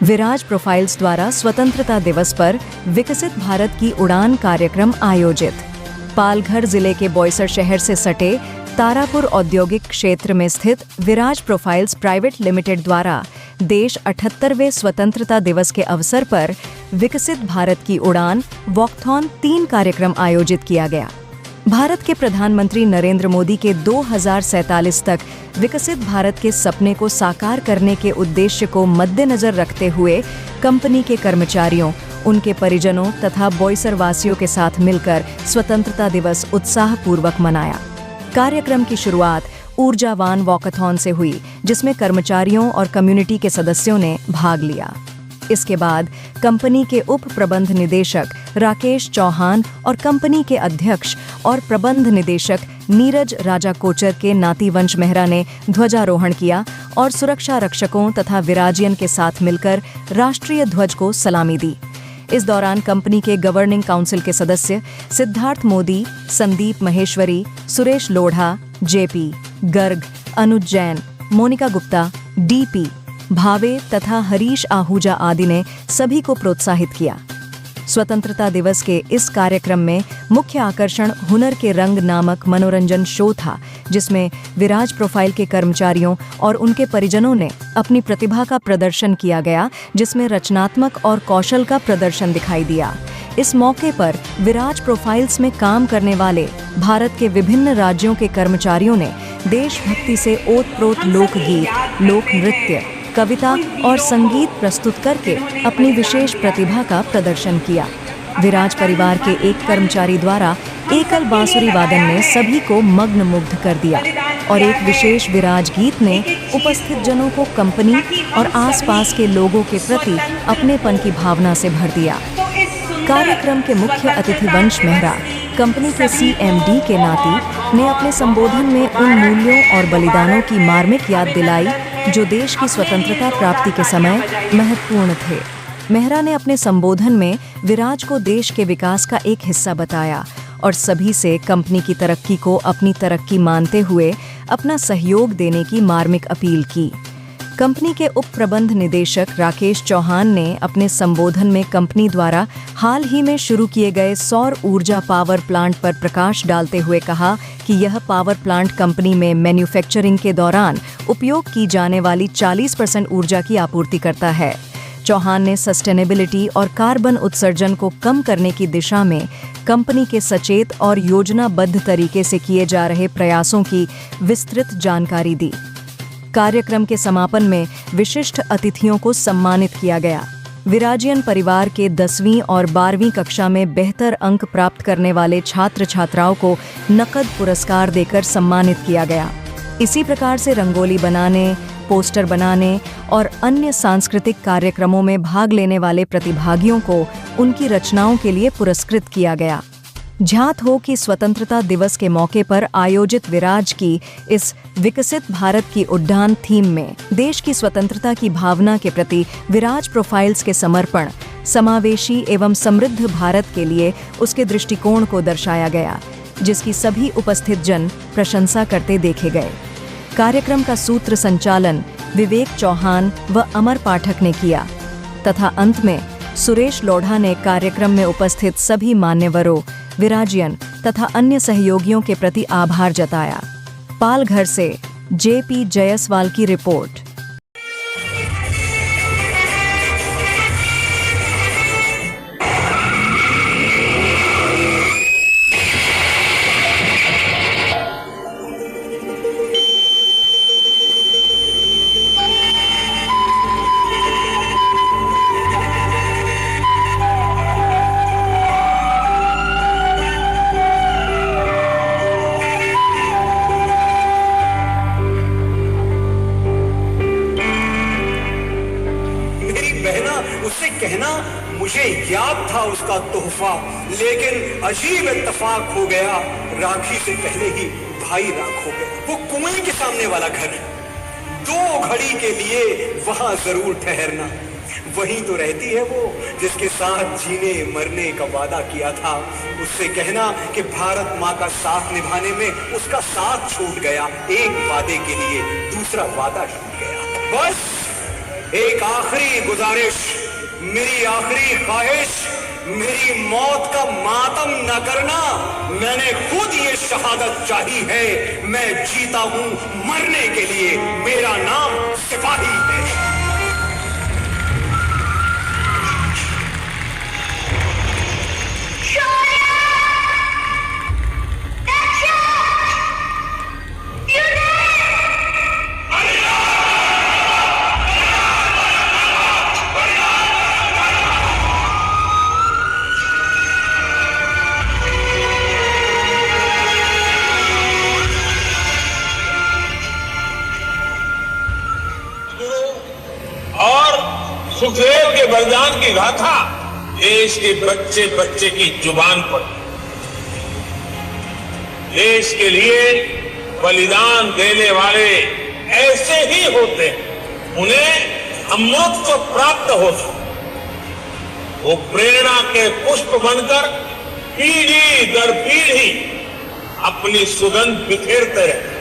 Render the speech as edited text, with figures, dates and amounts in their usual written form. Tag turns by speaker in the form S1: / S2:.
S1: विराज profiles द्वारा स्वतंत्रता दिवस पर विकसित भारत की उड़ान कार्यक्रम आयोजित। पालघर जिले के बोईसर शहर से सटे तारापुर औद्योगिक क्षेत्र में स्थित विराज प्रोफाइल्स प्राइवेट लिमिटेड द्वारा देश 78वें स्वतंत्रता दिवस के अवसर पर विकसित भारत की उड़ान वॉकथॉन 3 कार्यक्रम आयोजित किया गया। भारत के प्रधानमंत्री नरेंद्र मोदी के 2047 तक विकसित भारत के सपने को साकार करने के उद्देश्य को मद्देनजर रखते हुए कंपनी के कर्मचारियों, उनके परिजनों तथा बोईसर वासियों के साथ मिलकर स्वतंत्रता दिवस उत्साहपूर्वक मनाया। कार्यक्रम की शुरुआत ऊर्जावान वॉकथॉन से हुई, जिसमें कर्मचारियों और कम्युनिटी के सदस्यों ने भाग लिया। इसके बाद कंपनी के उप प्रबंध निदेशक राकेश चौहान और कंपनी के अध्यक्ष और प्रबंध निदेशक नीरज राजा कोचर के नाती वंश मेहरा ने ध्वजारोहण किया और सुरक्षा रक्षकों तथा विराजियन के साथ मिलकर राष्ट्रीय ध्वज को सलामी दी। इस दौरान कंपनी के गवर्निंग काउंसिल के सदस्य सिद्धार्थ मोदी, संदीप महेश्वरी, सुरेश लोढ़ा, जेपी गर्ग, अनुज जैन, मोनिका गुप्ता, डीपी भावे तथा हरीश आहूजा आदि ने सभी को प्रोत्साहित किया। स्वतंत्रता दिवस के इस कार्यक्रम में मुख्य आकर्षण हुनर के रंग नामक मनोरंजन शो था, जिसमें विराज प्रोफाइल के कर्मचारियों और उनके परिजनों ने अपनी प्रतिभा का प्रदर्शन किया गया, जिसमें रचनात्मक और कौशल का प्रदर्शन दिखाई दिया। इस मौके पर विराज प्रोफाइल्स में काम करने वाले भारत के विभिन्न राज्यों के कर्मचारियों ने देशभक्ति से ओतप्रोत लोकगीत, लोक नृत्य, कविता और संगीत प्रस्तुत करके अपनी विशेष प्रतिभा का प्रदर्शन किया। विराज परिवार के एक कर्मचारी द्वारा एकल बांसुरी वादन ने सभी को मग्न-मुग्ध कर दिया और एक विशेष विराज गीत ने उपस्थित जनों को कंपनी और आसपास के लोगों के प्रति अपनेपन की भावना से भर दिया। कार्यक्रम के मुख्य अतिथि वंश मेहरा, कंपनी के CMD के नाती, ने अपने संबोधन में उन मूल्यों और बलिदानों की मार्मिक याद दिलाई जो देश की स्वतंत्रता प्राप्ति के समय महत्वपूर्ण थे। मेहरा ने अपने संबोधन में विराज को देश के विकास का एक हिस्सा बताया और सभी से कंपनी की तरक्की को अपनी तरक्की मानते हुए अपना सहयोग देने की मार्मिक अपील की। कंपनी के उप प्रबंध निदेशक राकेश चौहान ने अपने संबोधन में कंपनी द्वारा हाल ही में शुरू किए गए सौर ऊर्जा पावर प्लांट पर प्रकाश डालते हुए कहा कि यह पावर प्लांट कंपनी में मैन्युफैक्चरिंग के दौरान उपयोग की जाने वाली 40% ऊर्जा की आपूर्ति करता है। चौहान ने सस्टेनेबिलिटी और कार्बन उत्सर्जन को कम करने की दिशा में कंपनी के सचेत और योजनाबद्ध तरीके से किए जा रहे प्रयासों की विस्तृत जानकारी दी। कार्यक्रम के समापन में विशिष्ट अतिथियों को सम्मानित किया गया। विराजियन परिवार के 10वीं और 12वीं कक्षा में बेहतर अंक प्राप्त करने वाले छात्र छात्राओं को नकद पुरस्कार देकर सम्मानित किया गया। इसी प्रकार से रंगोली बनाने, पोस्टर बनाने और अन्य सांस्कृतिक कार्यक्रमों में भाग लेने वाले प्रतिभागियों को उनकी रचनाओं के लिए पुरस्कृत किया गया। ध्यात हो कि स्वतंत्रता दिवस के मौके पर आयोजित विराज की इस विकसित भारत की उड्डान थीम में देश की स्वतंत्रता की भावना के प्रति विराज प्रोफाइल्स के समर्पण, समावेशी एवं समृद्ध भारत के लिए उसके दृष्टिकोण को दर्शाया गया, जिसकी सभी उपस्थित जन प्रशंसा करते देखे गए। कार्यक्रम का सूत्र संचालन विवेक चौहान व अमर पाठक ने किया तथा अंत में सुरेश लोढ़ा ने कार्यक्रम में उपस्थित सभी मान्यवरों, विराजियन तथा अन्य सहयोगियों के प्रति आभार जताया। पालघर से जेपी जयसवाल की रिपोर्ट।
S2: उससे कहना मुझे याद था उसका तोहफा, लेकिन अजीब इत्तेफाक हो गया, राखी से पहले ही भाई राख हो गया। वो कुएं के सामने वाला घर, 2 घड़ी के लिए वहां जरूर ठहरना, वहीं तो रहती है वो जिसके साथ जीने मरने का वादा किया था। उससे कहना कि भारत माँ का साथ निभाने में उसका साथ छूट गया, एक वादे के लिए दूसरा वादा छूट गया। बस एक आखिरी गुजारिश, मेरी आखिरी ख्वाहिश, मेरी मौत का मातम न करना। मैंने खुद ये शहादत चाही है। मैं जीता हूं मरने के लिए, मेरा नाम सिपाही है।
S3: सुखदेव के बलिदान की गाथा देश के बच्चे बच्चे की जुबान पर। देश के लिए बलिदान देने वाले ऐसे ही होते हैं, उन्हें अमृत प्राप्त होता। वो प्रेरणा के पुष्प बनकर पीढ़ी दर पीढ़ी अपनी सुगंध बिखेरते रहे।